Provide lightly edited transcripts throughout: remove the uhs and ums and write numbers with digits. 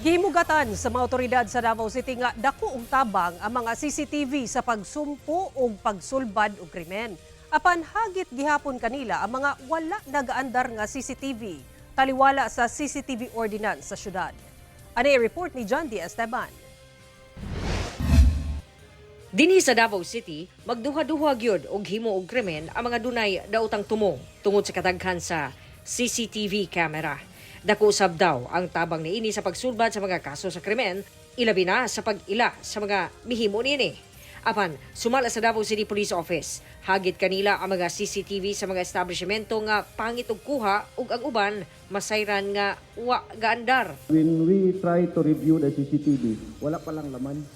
Gihimugatan sa mga awtoridad sa Davao City nga dako og tabang ang mga CCTV sa pagsumpo o pagsulbad og krimen. Apan hagit gihapon kanila ang mga wala nagaandar nga CCTV taliwala sa CCTV ordinance sa syudad. Ani report ni John D. Esteban. Dinhi sa Davao City, magduha-duha gyud og himo og krimen ang mga dunay daotang tumong tungod sa kadaghan sa CCTV camera. Dako usab daw ang tabang niini sa pagsulbad sa mga kaso sa krimen, ilabi na sa pag-ila sa mga mihimo niini. Apan sumala sa Davao City Police Office, hagit kanila ang mga CCTV sa mga establisemento nga pangit og kuha ug ang uban masayran nga wa gaandar. When we try to review the CCTV, wala palang laman.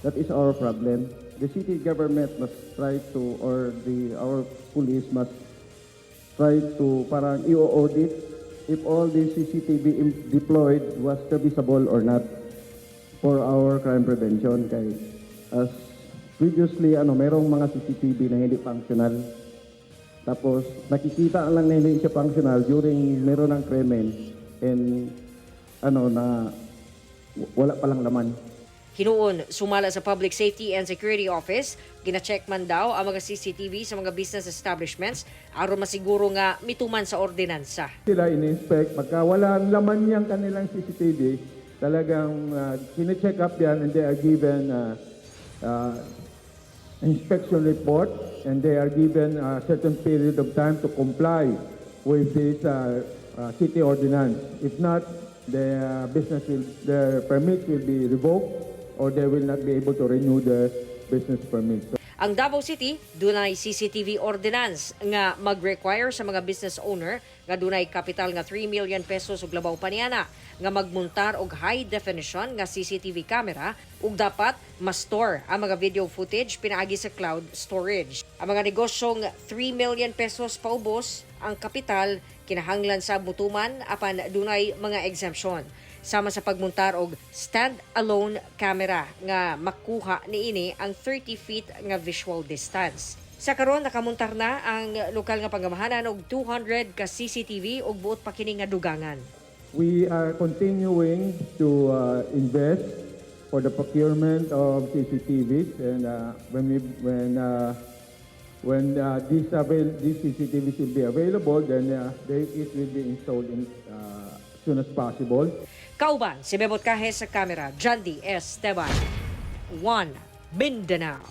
That is our problem. The city government must try to, or our police must try to parang i-audit if all the CCTV deployed was serviceable or not for our crime prevention. Kay as previously, merong mga CCTV na hindi functional. Tapos nakikita lang na hindi siya functional during meron ng krimen and na wala palang laman. Hinuon, sumala sa Public Safety and Security Office, gina-check man daw ang mga CCTV sa mga business establishments aron masiguro nga mituman sa ordinansa. Sila in-inspect, pagka walang laman niyang kanilang CCTV, talagang kine-check up yan and they are given inspection report and they are given a certain period of time to comply with this city ordinance. If not, their permits will be revoked or they will not be able to renew the business permit. Ang Davao City, dunay CCTV ordinance nga mag-require sa mga business owner nga dunay kapital nga 3 million pesos ug labaw pa niana nga magmuntar og high definition nga CCTV camera ug dapat ma-store ang mga video footage pinaagi sa cloud storage. Ang mga negosyong 3 million pesos paubos ang kapital kinahanglan sa mutuman apan dunay mga exemption sama sa pagmuntar og stand-alone camera nga makuha niini ang 30 feet nga visual distance. Sa karon nakamuntar na ang lokal nga pangamahanan og 200 ka CCTV ug buot pa kini nga dugangan. We are continuing to invest for the procurement of CCTVs and when these CCTVs will be available, then it will be installed as soon as possible. Kauban si Bebot Kahe sa kamera, John D. Esteban, 1 Mindanao.